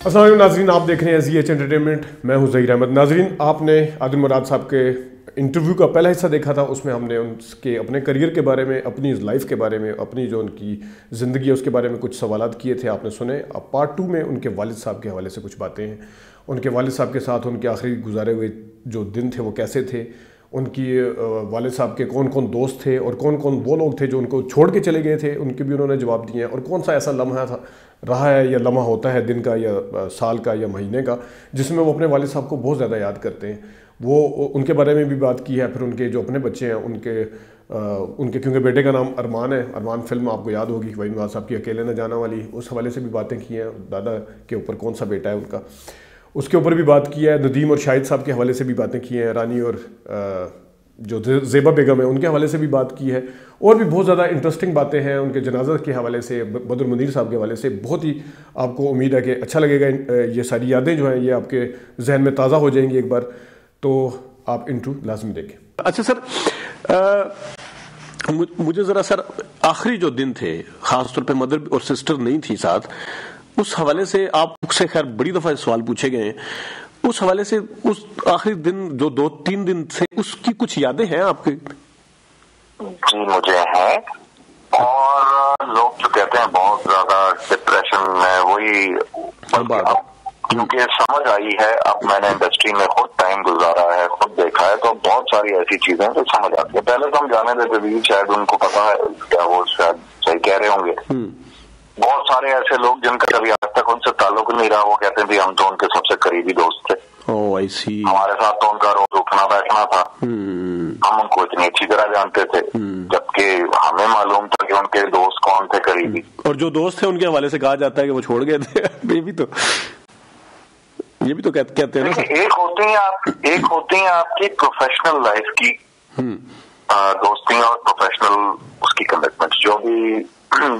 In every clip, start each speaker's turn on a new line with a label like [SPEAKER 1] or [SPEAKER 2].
[SPEAKER 1] अस्सलाम वालेकुम नाज़रीन, आप देख रहे हैं ZH एंटरटेनमेंट। मैं हूं ज़हीर अहमद। नाज़रीन, आपने आदिल मुराद साहब के इंटरव्यू का पहला हिस्सा देखा था। उसमें हमने उनके अपने करियर के बारे में, अपनी लाइफ के बारे में, अपनी जो उनकी ज़िंदगी है उसके बारे में कुछ सवालात किए थे, आपने सुने। अब पार्ट 2 में उनके वालिद साहब के हवाले से कुछ बातें हैं। उनके वालिद साहब के साथ उनके आखिरी गुजारे हुए जो दिन थे वो कैसे थे, उनकी वालिद साहब के कौन कौन दोस्त थे और कौन कौन वो लोग थे जो उनको छोड़ के चले गए थे, उनके भी उन्होंने जवाब दिए हैं। और कौन सा ऐसा लम्हा था रहा है या लम्हा होता है दिन का या साल का या महीने का जिसमें वो अपने वालिद साहब को बहुत ज़्यादा याद करते हैं। वो उनके बारे में भी बात की है। फिर उनके जो अपने बच्चे हैं उनके क्योंकि बेटे का नाम अरमान है, अरमान फिल्म आपको याद होगी वहीद नवाज साहब की, अकेले न जाना वाली, उस हवाले से भी बातें की हैं। दादा के ऊपर कौन सा बेटा है उनका, उसके ऊपर भी बात की है। नदीम और शाहिद साहब के हवाले से भी बातें की हैं। रानी और जो ज़ेबा बेगम है उनके हवाले से भी बात की है। और भी बहुत ज़्यादा इंटरेस्टिंग बातें हैं उनके जनाजा के हवाले से, बदर मुनीर साहब के हवाले से। बहुत ही आपको उम्मीद है कि अच्छा लगेगा। ये सारी यादें जो हैं ये आपके जहन में ताज़ा हो जाएंगी एक बार, तो आप इंटरव्यू लाजमी देखें।
[SPEAKER 2] अच्छा सर, मुझे ज़रा सर आखिरी जो दिन थे, ख़ासतौर पे मदर और सिस्टर नहीं थी साथ, उस हवाले से आपसे खैर बड़ी दफ़ा सवाल पूछे गए हैं। उस हवाले से उस आखिरी दिन जो 2-3 दिन थे उसकी कुछ यादें हैं आपके?
[SPEAKER 3] जी मुझे है। और लोग जो कहते हैं बहुत ज्यादा डिप्रेशन में, वही क्योंकि समझ आई है, अब मैंने इंडस्ट्री में खुद टाइम गुजारा है, खुद देखा है, तो बहुत सारी ऐसी चीजें जो समझ आती है। पहले तो हम जाने देते भी, शायद उनको पता है क्या, वो शायद सही कह रहे होंगे। बहुत सारे ऐसे लोग जिनका कभी आज तक उनसे ताल्लुक नहीं रहा, वो कहते थे हम तो उनके सबसे करीबी दोस्त थे।
[SPEAKER 2] ओह आई सी।
[SPEAKER 3] हमारे साथ तो उनका रोज उठना बैठना था। हम उनको इतनी अच्छी तरह जानते थे, जबकि हमें मालूम था कि उनके दोस्त कौन थे करीबी।
[SPEAKER 2] और जो दोस्त थे उनके हवाले से कहा जाता है कि वो छोड़ गए थे। ये भी तो कहते हैं ना।
[SPEAKER 3] एक होती है आपकी प्रोफेशनल लाइफ की दोस्ती और प्रोफेशनल उसकी कमिटमेंट,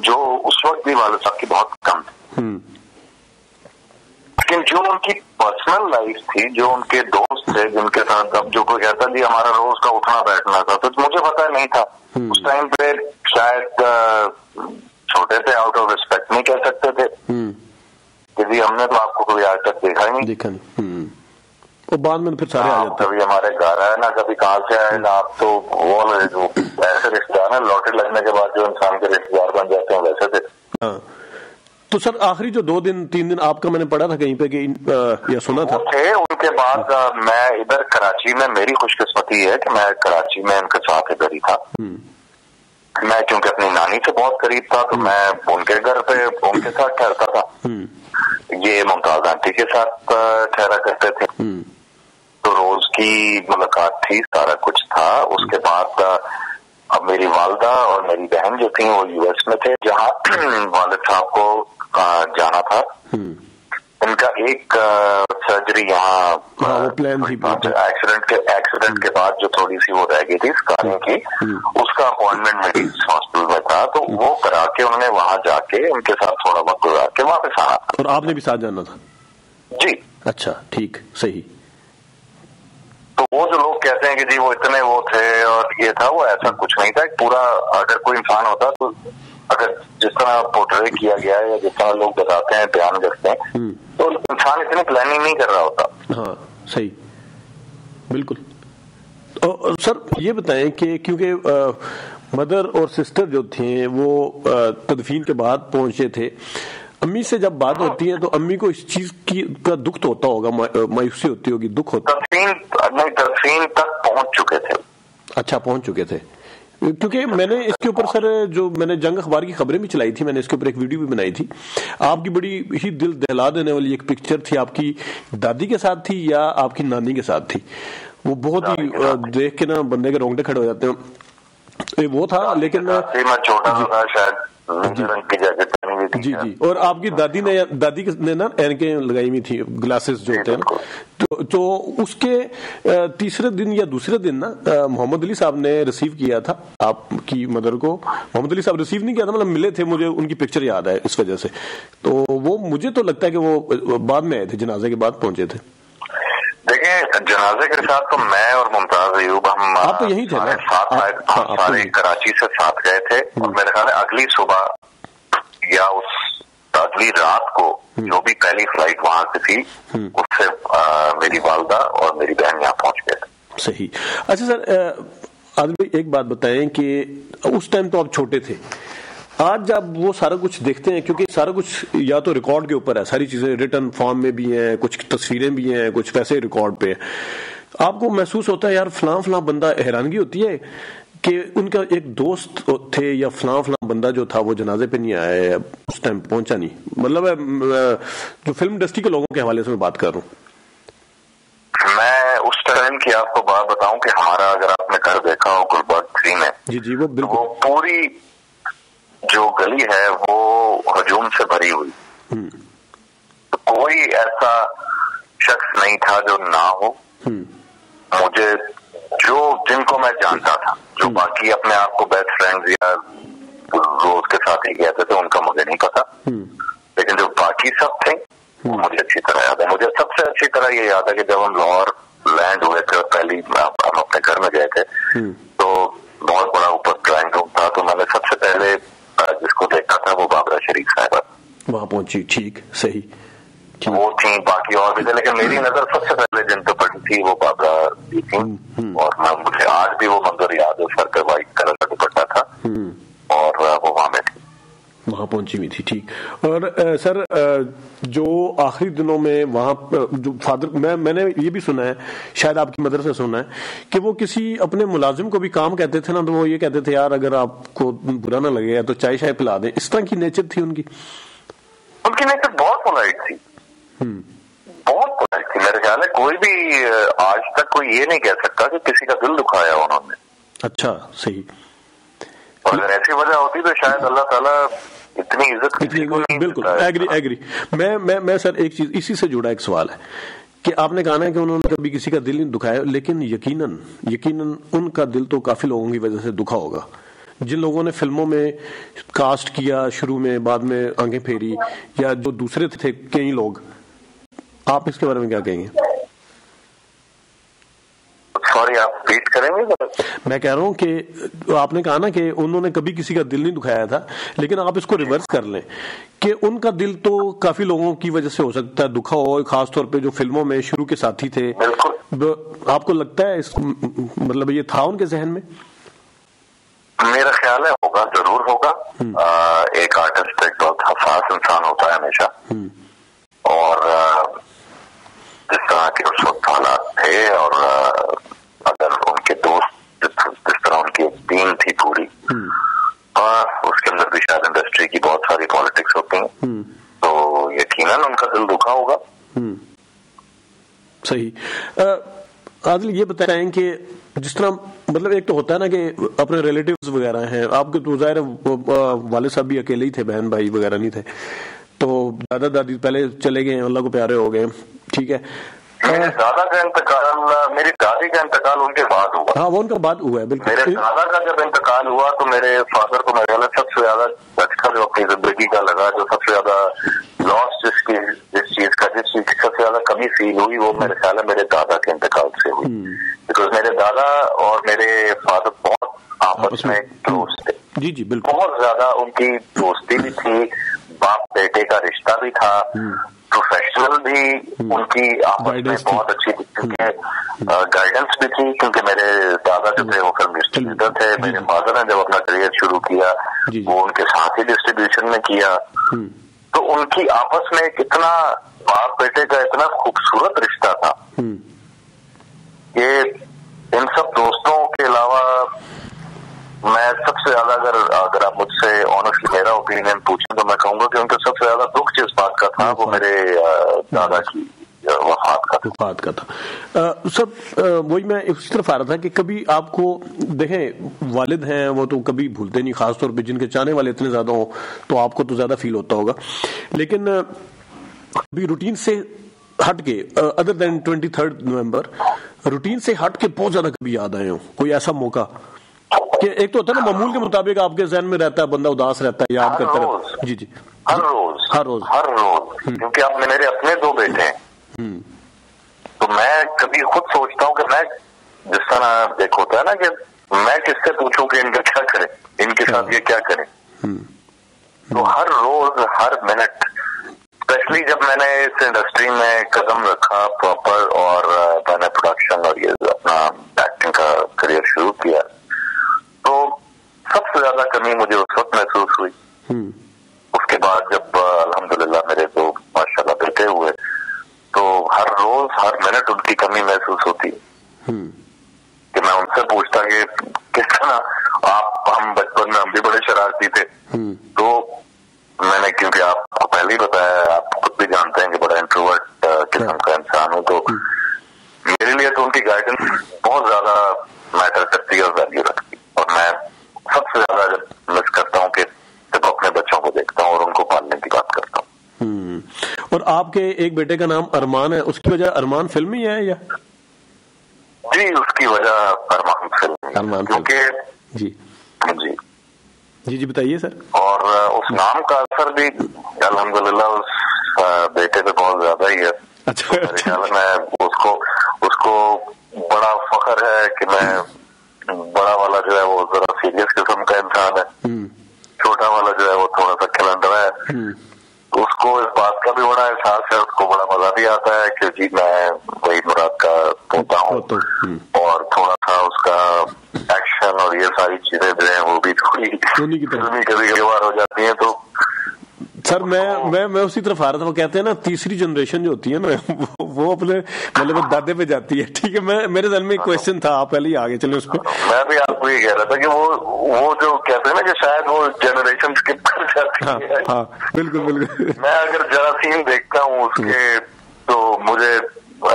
[SPEAKER 3] जो उस वक्त भी वाले साहब की बहुत कम थी। लेकिन जो उनकी पर्सनल लाइफ थी, जो उनके दोस्त थे जिनके साथ अब जो कोई कहता जी हमारा रोज का उठना बैठना था, तो मुझे पता नहीं था उस टाइम पे। शायद छोटे थे, आउट ऑफ रिस्पेक्ट नहीं कह सकते थे कि जी हमने तो आपको कभी आज तक देखा ही नहीं।
[SPEAKER 2] और बाद में फिर सारे आ जाते हैं।
[SPEAKER 3] कभी हमारे घर आए ना, कभी कहाँ से आए ना, आप तो वो ऐसे रिश्तेदार है, लॉटरी लगने के बाद जो इंसान के रिश्तेदार बन जाते हैं वैसे थे।
[SPEAKER 2] हाँ। तो सर आखिरी जो 2-3 दिन आपका मैंने पढ़ा था कहीं पे कि या सुना था
[SPEAKER 3] थे। उनके बाद मैं इधर कराची में, मेरी खुशकिस्मती है कि मैं कराची में उनके साथ इधर ही था। मैं क्योंकि अपनी नानी से बहुत करीब था, तो मैं उनके घर पे उनके साथ ठहरता था। ये मुमताज आंटी के साथ ठहरा करते थे, तो रोज की मुलाकात थी, सारा कुछ था। उसके बाद अब मेरी वालदा और मेरी बहन जो थी वो यूएस में थे, जहाँ वालिद साहब को जाना था। इनका एक सर्जरी यहाँ
[SPEAKER 2] प्लान थी,
[SPEAKER 3] एक्सीडेंट के बाद जो थोड़ी सी वो रह गई थी स्कारिंग की, उसका अपॉइंटमेंट मेरी हॉस्पिटल में था, तो वो करा के उन्होंने वहां जाके उनके साथ थोड़ा वक्त गुजार के वापस आना था।
[SPEAKER 2] और आपने भी साथ जाना था?
[SPEAKER 3] जी।
[SPEAKER 2] अच्छा, ठीक, सही।
[SPEAKER 3] तो वो जो लोग कहते हैं कि जी वो इतने वो थे और ये था, वो ऐसा कुछ नहीं था। पूरा अगर कोई इंसान होता तो अगर जिस तरह पोर्ट्रे किया गया है या जिस तरह लोग बताते हैं, बयान करते हैं, तो इंसान इतनी प्लानिंग नहीं कर रहा होता।
[SPEAKER 2] हाँ सही, बिल्कुल। और सर ये बताएं कि क्योंकि मदर और सिस्टर जो थे वो तदफीन के बाद पहुंचे थे, अम्मी से जब बात होती है तो अम्मी को इस चीज का दुख तो होता होगा, मायूसी होती होगी, दुख होता?
[SPEAKER 3] तदफीन तक पहुंच चुके थे।
[SPEAKER 2] अच्छा, पहुंच चुके थे। क्योंकि मैंने इसके ऊपर सर जो मैंने जंग अखबार की खबरें भी चलाई थी, मैंने इसके ऊपर एक वीडियो भी बनाई थी। आपकी बड़ी ही दिल दहला देने वाली एक पिक्चर थी, आपकी दादी के साथ थी या आपकी नानी के साथ थी? वो बहुत ही देख के ना बंदे के रोंगटे खड़े हो जाते हैं। वो था, लेकिन
[SPEAKER 3] छोटा था शायद,
[SPEAKER 2] जी। और आपकी दादी ने ना ऐनकें लगाई हुई थी, ग्लासेस जो होते हैं ना, तो उसके तीसरे दिन या दूसरे दिन ना मोहम्मद अली साहब ने रिसीव किया था आपकी मदर को। मोहम्मद अली साहब रिसीव नहीं किया था, मतलब मिले थे, मुझे उनकी पिक्चर याद है इस वजह से। तो वो मुझे तो लगता है कि वो बाद में आए थे, जनाजे के बाद पहुंचे थे।
[SPEAKER 3] देखिए, जनाजे के साथ तो मैं और मुमताज अयूब हम
[SPEAKER 2] आप तो यही थे ना?
[SPEAKER 3] सारे कराची से साथ गए थे। और मेरे ख्याल है अगली सुबह या उस अगली रात को जो भी पहली फ्लाइट वहां से थी उससे मेरी वालदा और मेरी बहन यहाँ पहुंच गए थे।
[SPEAKER 2] सही। अच्छा सर, आदिल भाई एक बात बताएं कि उस टाइम तो आप छोटे थे, आज जब वो सारा कुछ देखते हैं, क्योंकि सारा कुछ या तो रिकॉर्ड के ऊपर है, सारी चीजें रिटर्न फॉर्म में भी हैं, कुछ तस्वीरें भी हैं, कुछ वैसे रिकॉर्ड पे है, आपको महसूस होता है यार फलां बंदा, हैरानगी होती है कि उनका एक दोस्त थे या फलां बंदा जो था वो जनाजे पे नहीं आया, उस टाइम पहुंचा नहीं, मतलब जो फिल्म इंडस्ट्री के लोगों के हवाले से मैं बात कर रहा हूँ।
[SPEAKER 3] मैं उस टाइम की आपको बात बताऊं कि हमारा, अगर आपने घर देखा हो गुलबर्ग 3 में,
[SPEAKER 2] जी वो बिल्कुल,
[SPEAKER 3] वो पूरी जो गली है वो हजूम से भरी हुई, तो कोई ऐसा शख्स नहीं था जो ना हो। मुझे जिनको मैं जानता था, जो बाकी अपने आप को बेस्ट फ्रेंड्स या रोज के साथ ही कहते थे, उनका मुझे नहीं पता, लेकिन जो बाकी सब थे मुझे अच्छी तरह याद है। मुझे सबसे अच्छी तरह ये याद है कि जब हम लाहौर लैंड हुए थे, पहली हम अपने घर में गए थे, तो बहुत बड़ा ऊपर ड्राइंग रूम था, तो मैंने सबसे पहले जिसको देखा था वो बाबरा शरीफ साहबा
[SPEAKER 2] वहां पहुंची। ठीक, सही,
[SPEAKER 3] वो थी, बाकी और भी थे, लेकिन मेरी नजर सबसे पहले जिन पे पड़ी थी वो बाबरा जी थी। और मुझे आज भी वो मंजर याद है, सर पे व्हाइट कलर का दुपट्टा था और वो वहां में थी,
[SPEAKER 2] वहां पहुंची हुई थी। ठीक। और सर, जो आखिरी दिनों में वहां जो फादर, मैंने ये भी सुना है, शायद आपकी मदर से सुना है, कि वो किसी अपने मुलाजिम को भी काम कहते थे ना, तो वो ये कहते थे यार अगर आपको बुरा ना लगे तो चाय शाय पिला दें, इस तरह की नेचर थी उनकी।
[SPEAKER 3] उनकी नेचर बहुत पोलाइट थी, बहुत पोलाइट थी। मेरे ख्याल है कोई भी आज तक कोई ये नहीं कह सकता कि किसी का दिल दुखाया उन्होंने।
[SPEAKER 2] अच्छा, सही।
[SPEAKER 3] और अगर ऐसी वजह होती तो शायद अल्लाह ताला इतनी इज्जत किसी को नहीं।
[SPEAKER 2] बिल्कुल एग्री। मैं सर एक चीज इसी से जुड़ा एक सवाल है कि आपने कहा ना कि उन्होंने कभी किसी का दिल नहीं दुखाया, लेकिन यकीनन उनका दिल तो काफी लोगों की वजह से दुखा होगा, जिन लोगों ने फिल्मों में कास्ट किया शुरू में, बाद में आंखें फेरी, या जो दूसरे थे कई लोग। आप इसके बारे में क्या कहेंगे?
[SPEAKER 3] सॉरी, आप रिपीट करेंगे?
[SPEAKER 2] मैं कह रहा हूं कि आपने कहा ना कि उन्होंने कभी किसी का दिल नहीं दुखाया था, लेकिन आप इसको रिवर्स कर लें कि उनका दिल तो काफी लोगों की वजह से हो सकता है दुखा हो, खासतौर पे जो फिल्मों में शुरू के साथी थे। आपको लगता है मतलब ये था उनके जहन में?
[SPEAKER 3] मेरा ख्याल है होगा, जरूर होगा। एक आर्टिस्ट एक बहुत हसास इंसान होता है हमेशा, और जिस तरह के उस वक्त हालात थे, और अगर उनके दोस्त जिस तरह उनकी एक टीम थी पूरी, उसके अंदर भी शायद इंडस्ट्री की बहुत सारी पॉलिटिक्स होती हैं, तो यकीनन उनका दिल दुखा होगा।
[SPEAKER 2] सही। आदिल, ये बताएं कि जिस तरह, मतलब एक तो होता है ना कि अपने रिलेटिव्स वगैरह हैं, आपके तो ज़ाहिर वाले साहब भी अकेले ही थे, बहन भाई वगैरह नहीं थे, तो दादा दादी पहले चले गए, अल्लाह को प्यारे हो गए, ठीक है।
[SPEAKER 3] मेरे दादा का इंतकाल, मेरी दादी का इंतकाल उनके बाद हुआ।
[SPEAKER 2] हाँ, वो उनका बाद हुआ है, बिल्कुल।
[SPEAKER 3] मेरे दादा का जब इंतकाल हुआ तो मेरे फादर को मेरे ख्याल सबसे ज्यादा झटका जो अपनी जिंदगी का लगा, जो सबसे ज्यादा लॉस जिस चीज की सबसे ज्यादा कमी फील हुई, वो मेरे ख्याल है मेरे दादा के इंतकाल से हुई। बिकॉज मेरे दादा और मेरे फादर बहुत आपस में क्लोज थे।
[SPEAKER 2] जी जी, बिल्कुल।
[SPEAKER 3] बहुत ज्यादा उनकी दोस्ती भी थी, बाप बेटे का रिश्ता भी था, प्रोफेशनल भी उनकी आपस में बहुत अच्छी थी, क्योंकि गाइडेंस भी थी, क्योंकि मेरे दादा जो थे वो फिल्म डिस्ट्रीब्यूटर थे। मेरे फादर ने जब अपना करियर शुरू किया वो उनके साथ ही डिस्ट्रीब्यूशन में किया, तो उनकी आपस में कितना बाप बेटे का इतना खूबसूरत रिश्ता था। ये इन सब दोस्तों के अलावा मैं सबसे ज्यादा, अगर आप मुझसे ऑनेस्टली मेरा ओपिनियन पूछें, तो मैं कहूंगा कि उनको सबसे ज्यादा दुख जिस बात का था वो मेरे दादा की
[SPEAKER 2] वफात का था। सब वही मैं इस तरफ आ रहा था कि कभी आपको देखें, वालिद हैं वो तो कभी भूलते नहीं, खासतौर पे जिनके चाहने वाले इतने ज्यादा हो तो आपको तो ज्यादा फील होता होगा, लेकिन अभी रूटीन से हट के, अदर देन 23 नवंबर, रूटीन से हट के बहुत ज्यादा कभी याद आए हो? कोई ऐसा मौका कि एक तो होता है ना मामूल के मुताबिक आपके जहन में रहता है, बंदा उदास रहता है, याद करता रहता है। जी जी,
[SPEAKER 3] हर रोज क्योंकि आपने मेरे अपने 2 बेटे हैं, तो मैं कभी खुद सोचता हूँ कि मैं, जिस तरह एक होता है ना कि मैं किससे पूछूं कि इनका क्या करें, इनके साथ ये क्या करें, तो हर रोज हर मिनट, स्पेशली जब मैंने इस इंडस्ट्री में कदम रखा प्रॉपर और मैंने प्रोडक्शन और ये अपना एक्टिंग का करियर शुरू किया, तो सबसे ज्यादा कमी मुझे उस वक्त महसूस हुई। उसके बाद जब अल्हम्दुलिल्लाह मेरे दो माशाल्लाह बेटे हुए, तो हर रोज हर मिनट उनकी कमी महसूस होती कि मैं उनसे पूछता कि किस तरह हम बचपन में हम भी बड़े शरारती थे, तो मैंने, क्योंकि आपको पहले ही बताया, आप खुद भी जानते हैं कि बड़ा इंट्रोवर्ट किस्म का इंसान हूँ, तो मेरे लिए तो उनकी गाइडेंस बहुत ज्यादा मैटर करती है और वैल्यू रखती है। और मैं सबसे ज्यादा जब मिस करता हूँ कि जब अपने बच्चों को देखता हूँ और उनको पालने की बात करता हूँ।
[SPEAKER 2] और आपके एक बेटे का नाम अरमान है, उसकी वजह अरमान फिल्म ही है या?
[SPEAKER 3] जी, उसकी वजह अरमान फिल्म, क्योंकि
[SPEAKER 2] जी
[SPEAKER 3] जी
[SPEAKER 2] जी जी बताइए सर।
[SPEAKER 3] और उस नाम का असर भी अल्हम्दुलिल्लाह उस बेटे पे बहुत ज्यादा ही है।
[SPEAKER 2] अच्छा,
[SPEAKER 3] तो मेरे ख्याल में उसको बड़ा फख्र है कि मैं, बड़ा वाला जो है वो जरा सीरियस किस्म का इंसान है, छोटा वाला जो है वो थोड़ा सा खिलंदरा है। उसको इस बात का भी बड़ा एहसास है, उसको बड़ा मजा भी आता है कि जी मैं वही मुराद का पोता हूँ, और थोड़ा सा उसका एक्शन और ये सारी चीजें जो है वो भी थोड़ी कभी बार हो जाती है। तो
[SPEAKER 2] सर मैं उसी तरफ आ रहा था। वो कहते हैं ना, तीसरी जनरेशन जो होती है ना, वो अपने मतलब दादे पे जाती है। ठीक है, मेरे दिल में एक क्वेश्चन था, आप पहले ही आगे चले उस पर।
[SPEAKER 3] मैं भी आपको ये कह रहा था कि वो जो कहते हैं ना कि शायद वो जनरेशन स्किप कर जाती है।
[SPEAKER 2] हाँ, बिल्कुल बिल्कुल।
[SPEAKER 3] मैं अगर जरा सीन देखता हूँ उसके, तो मुझे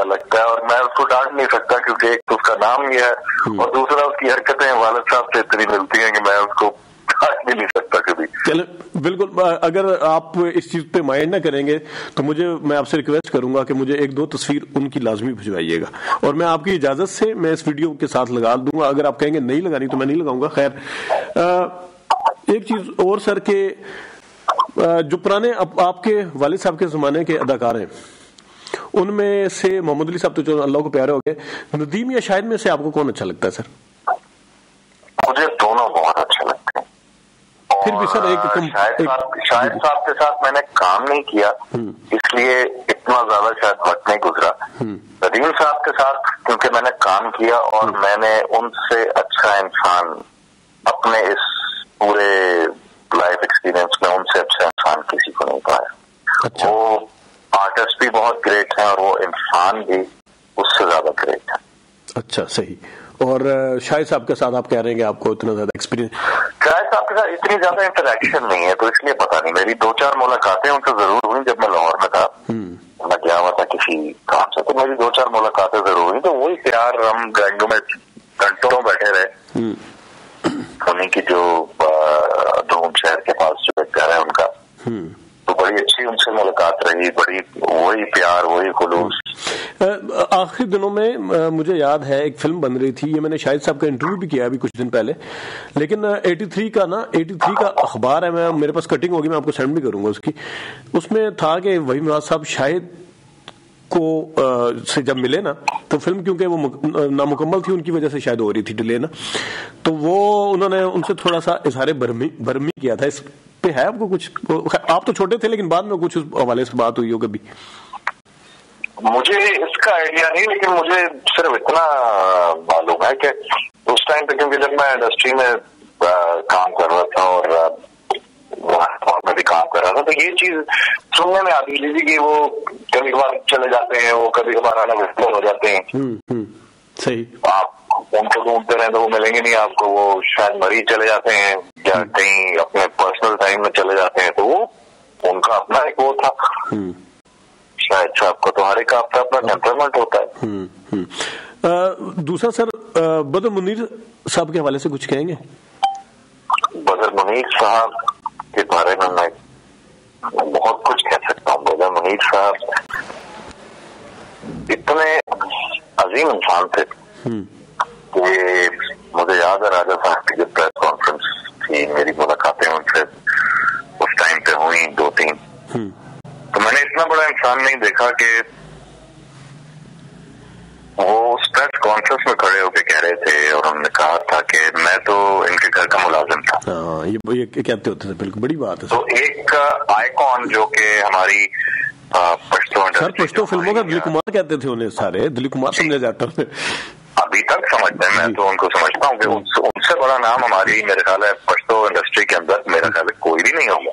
[SPEAKER 3] लगता है, और मैं उसको डांट नहीं सकता क्योंकि एक तो उसका नाम ये है, और दूसरा उसकी हरकतें वालिद साहब से इतनी मिलती हैं कि मैं उसको डांट भी नहीं सकता कभी।
[SPEAKER 2] चलो बिल्कुल, अगर आप इस चीज पे माइंड ना करेंगे तो मैं आपसे रिक्वेस्ट करूंगा कि मुझे एक दो तस्वीर उनकी लाजमी भिजवाइएगा, और मैं आपकी इजाजत से मैं इस वीडियो के साथ लगा दूंगा। अगर आप कहेंगे नहीं लगानी तो मैं नहीं लगाऊंगा। खैर, एक चीज और सर के, जो पुराने आपके वालिद साहब के जमाने के अदाकार हैं, उनमें से मोहम्मद अली साहब तो जो अल्लाह को प्यारे हो गए, नदीम या शाहिद में से आपको कौन अच्छा लगता है सर?
[SPEAKER 3] मुझे दोनों बहुत अच्छे लगते हैं।
[SPEAKER 2] फिर भी सर
[SPEAKER 3] शाहिद साहब के साथ मैंने काम नहीं किया, इसलिए इतना ज्यादा शायद वक्त नहीं गुजरा। नदीम साहब के साथ क्योंकि मैंने काम किया, और मैंने उनसे अच्छा इंसान अपने इस पूरे लाइफ एक्सपीरियंस में, उनसे अच्छा इंसान किसी को नहीं पाया।
[SPEAKER 2] अच्छा।
[SPEAKER 3] वो आर्टिस्ट भी बहुत ग्रेट है और वो इंसान भी उससे ज्यादा ग्रेट है।
[SPEAKER 2] अच्छा, सही। और शाहिद साहब के साथ आप कह रहे हैं कि आपको इतना ज्यादा एक्सपीरियंस?
[SPEAKER 3] शाहिद साहब के साथ इतनी ज्यादा इंटरेक्शन नहीं है, तो इसलिए पता नहीं। मेरी 2-4 मुलाकातें उनसे जरूर हुई जब मैं लाहौर में था। मैं गया हुआ था किसी काम से, तो मेरी 2-4 मुलाकातें जरूर हुई। तो वही प्यार, हम गैंगों में घंटों बैठे रहे। उन्हीं की जो धूम शहर के पास जो एक घर है उनका, तो बड़ी अच्छी उनसे मुलाकात रही, बड़ी वही प्यार, वही खुलूस।
[SPEAKER 2] आखिरी दिनों में मुझे याद है एक फिल्म बन रही थी, ये मैंने शाहिद साहब का इंटरव्यू भी किया अभी कुछ दिन पहले, लेकिन 83 का अखबार है, मेरे पास कटिंग होगी, मैं आपको सेंड भी करूंगा उसकी। उसमें था कि वही मुराद साहब शाहिद को से जब मिले ना, तो फिल्म क्योंकि वो नामुकम्मल थी, उनकी वजह से शायद हो रही थी डिले ना, तो वो उन्होंने उनसे थोड़ा सा इजहार बरमी किया था। इस पे है आपको कुछ? आप तो छोटे थे, लेकिन बाद में कुछ उस हवाले से बात हुई हो कभी?
[SPEAKER 3] मुझे इसका आइडिया नहीं, लेकिन मुझे सिर्फ इतना मालूम है कि उस टाइम पे, क्योंकि जब मैं इंडस्ट्री में काम कर रहा था और में भी काम कर रहा था, तो ये चीज सुनने में आती थी कि वो कभी कभार चले जाते हैं, वो कभी कभार अलग हो जाते हैं।
[SPEAKER 2] सही।
[SPEAKER 3] आप उनको ढूंढते रहे तो वो मिलेंगे नहीं आपको, वो शायद मरीज चले जाते हैं या कहीं अपने पर्सनल टाइम में चले जाते हैं, तो वो उनका अपना एक वो था। शायद साहब को तो हर एक आपका अपना टेम्परामेंट होता है।
[SPEAKER 2] दूसरा सर, बदर मुनीर साहब के हवाले से कुछ कहेंगे?
[SPEAKER 3] बदर मुनीर साहब के बारे में मैं बहुत कुछ कह सकता हूँ। बदर मुनीर साहब इतने अजीम इंसान थे कि मुझे याद है राजा साहब की जब प्रेस कॉन्फ्रेंस थी, मेरी मुलाकातें उनसे उस टाइम पे हुई 2-3, तो मैंने इतना बड़ा इंसान नहीं देखा कि वो उस प्रेस कॉन्फ्रेंस में खड़े होकर कह रहे थे और उन्होंने कहा था कि मैं तो इनके घर का मुलाजिम था।
[SPEAKER 2] ये कहते होते थे, बिल्कुल बड़ी बात है।
[SPEAKER 3] तो एक आइकॉन जो कि हमारी
[SPEAKER 2] पश्तो फिल्मों का दिलीप कुमार कहते थे उन्हें, सारे दिलीप कुमार समझा जाता है
[SPEAKER 3] अभी तक समझते हैं। मैं तो उनको समझता हूँ कि उनसे बड़ा नाम हमारी मेरे ख्याल है पश्तो इंडस्ट्री के अंदर मेरा ख्याल है कोई भी नहीं होगा।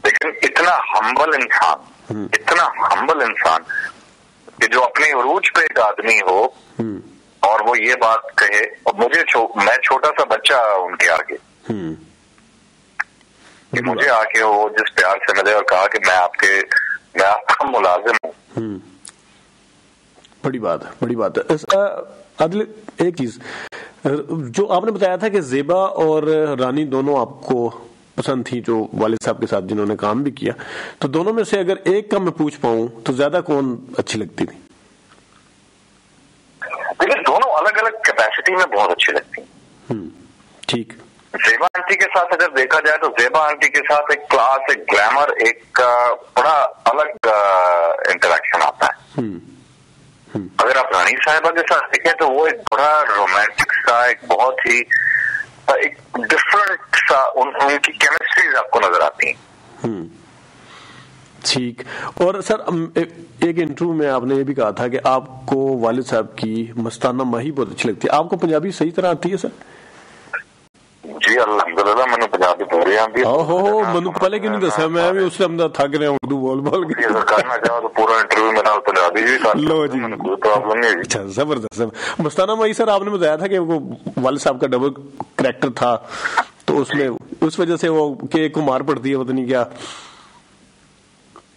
[SPEAKER 3] लेकिन इतना हम्बल इंसान कि जो अपने उरूज पे एक आदमी हो और वो ये बात कहे, और मैं छोटा सा बच्चा उनके आगे, कि मुझे आके वो जिस प्यार से मिले और कहा कि मैं आपका मुलाजिम हूँ।
[SPEAKER 2] बड़ी बात है। आदिल, एक चीज जो आपने बताया था कि ज़ेबा और रानी दोनों आपको पसंद थी, जो वालिद साहब के साथ जिन्होंने काम भी किया, तो दोनों में से अगर एक का मैं पूछ पाऊं तो ज्यादा कौन अच्छी लगती थी?
[SPEAKER 3] देखिए, दोनों अलग अलग कैपेसिटी में बहुत अच्छी लगती हैं।
[SPEAKER 2] ठीक।
[SPEAKER 3] ज़ेबा आंटी के साथ अगर देखा जाए तो ज़ेबा आंटी के साथ एक क्लास, एक ग्लैमर, एक बड़ा अलग इंटरेक्शन आता है। अगर आप रानी साहिबा के साथ देखें तो वो एक बड़ा रोमांटिक सा, एक बहुत ही एक डिफरेंट सा उनकी केमिस्ट्रीज आपको नजर आती हैं।
[SPEAKER 2] ठीक। और सर एक इंटरव्यू में आपने ये भी कहा था कि आपको वालिद साहब की मस्ताना माही बहुत अच्छी लगती है। आपको पंजाबी सही तरह आती है सर?
[SPEAKER 3] जी अल्हम्दुलिल्लाह, मैंने पंजाबी पूरी आती है।
[SPEAKER 2] ओहो, मैंने पहले क्यों नहीं दसा? मैं भी उस टाइम थक रहा हूँ उर्दू बोल के।
[SPEAKER 3] अगर करना चाहो तो पूरा इंटरव्यू मेरा पंजाबी भी कर
[SPEAKER 2] लो जी,
[SPEAKER 3] कोई प्रॉब्लम नहीं है।
[SPEAKER 2] अच्छा, जबरदस्त। मस्ताना माही सर, आपने बताया था कि वो वालिद साहब का डबल कैरेक्टर था, तो उसमें उस वजह से वो के को मार पड़ती है, पता नहीं क्या।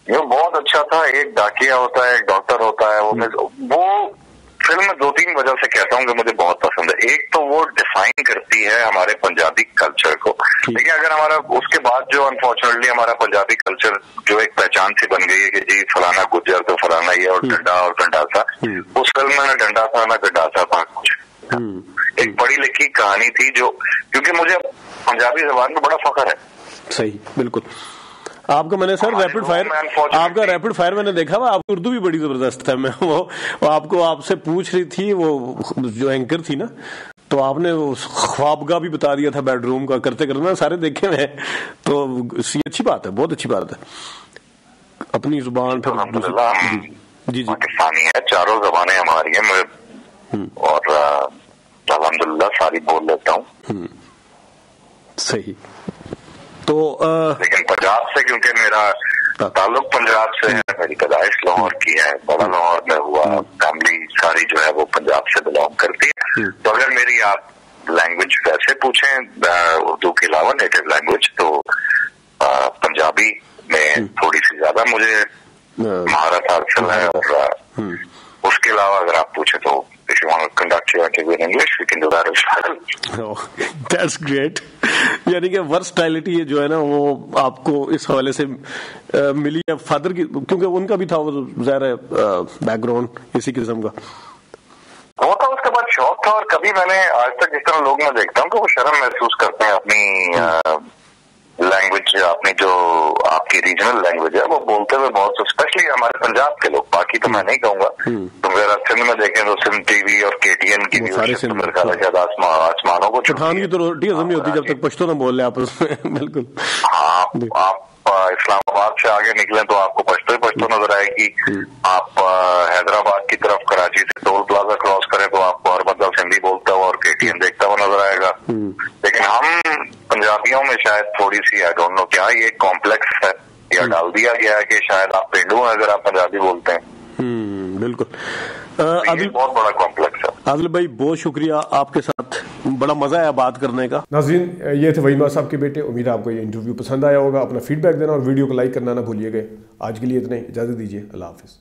[SPEAKER 3] ये बहुत अच्छा था। एक डाकिया होता है, एक डॉक्टर होता है। वो फिल्म में 2-3 वजह से कहता हूँ कि मुझे बहुत पसंद है। एक तो वो डिफाइन करती है हमारे पंजाबी कल्चर को। देखिए, अगर हमारा उसके बाद जो अनफॉर्चुनेटली हमारा पंजाबी कल्चर जो एक पहचान सी बन गई है कि जी फलाना गुज्जर तो फलाना ये, और डंडा और गंडासा, उस फिल्म में ना डंडा था ना गंडासा था कुछ। एक पढ़ी लिखी कहानी थी, जो क्योंकि मुझे पंजाबी जबान में बड़ा फख्र है।
[SPEAKER 2] सही, बिल्कुल। आपका मैंने सर आपका रैपिड फायर मैंने देखा हुआ, आपकी उर्दू भी बड़ी जबरदस्त है। मैं वो आपको आपसे पूछ रही थी, वो जो एंकर थी ना, तो आपने वो ख्वाबगा भी बता दिया था बेडरूम का, करते करते सारे देखे हुए हैं। तो ये अच्छी बात है, बहुत अच्छी बात है। अपनी जुबान फिर जी
[SPEAKER 3] पाकिस्तानी है, चारों जबानें हमारी है, और अल्हम्दुलिल्लाह सारी बोल लेता हूँ।
[SPEAKER 2] सही। तो
[SPEAKER 3] लेकिन पंजाब से, क्योंकि मेरा ताल्लुक पंजाब से है, मेरी पैदाइश लाहौर की है, बड़ा लाहौर में हुआ, फैमिली सारी जो है वो पंजाब से बिलोंग करती है। तो अगर मेरी आप लैंग्वेज वैसे पूछें उर्दू के अलावा नेटिव लैंग्वेज, तो पंजाबी में थोड़ी सी ज्यादा मुझे महारत हासिल है। और उसके अलावा अगर आप पूछे तो if you want to conduct your interview in English, we can do that as well.
[SPEAKER 2] Oh, that's great. यानी कि वर्सटाइलिटी जो है ना, वो आपको इस हवाले से मिली है फादर की, क्योंकि उनका भी था वो ज़ाहिर बैकग्राउंड इसी किस्म का।
[SPEAKER 3] वो था, उसके बाद शौक था। और कभी मैंने आज तक जिस तरह लोग मैं देखता हूँ कि वो शर्म महसूस करते हैं अपनी लैंग्वेज, अपनी जो आपकी रीजनल लैंग्वेज है वो बोलते हुए, बहुत स्पेशली हमारे पंजाब के लोग, बाकी तो मैं नहीं कहूंगा। तो मेरा सिंध में देखें तो सिंध टीवी और KTN की न्यूज़ तो मेरे ख्याल है आसमानों को
[SPEAKER 2] पठान की तो रोटी हजम नहीं होती जब तक पश्तो ना बोल ले आपस में। बिल्कुल।
[SPEAKER 3] हाँ, आप इस्लामाबाद से आगे निकलें तो आपको पश्तो ही पश्तो नजर आएगी। आप हैदराबाद की तरफ कराची से टोल प्लाजा क्रॉस करें तो आपको हर बंदा सिंधी बोलता हुआ और KTN देखता हुआ नजर आएगा। लेकिन हम पंजाबियों में शायद थोड़ी सी, आई डोंट नो क्या ये कॉम्प्लेक्स है या डाल दिया गया है कि शायद आप पेंडू हैं अगर आप पंजाबी बोलते हैं।
[SPEAKER 2] बिल्कुल।
[SPEAKER 3] आदिल, बहुत बड़ा कॉम्प्लेक्स है।
[SPEAKER 2] आदिल भाई, बहुत शुक्रिया, आपके साथ बड़ा मजा आया बात करने का।
[SPEAKER 1] नाज़रीन, ये थे वहीमा साहब के बेटे। उम्मीद है आपको ये इंटरव्यू पसंद आया होगा। अपना फीडबैक देना और वीडियो को लाइक करना ना भूलिएगा। आज के लिए इतना ही, इजाजत दीजिए। अल्लाह हाफिज।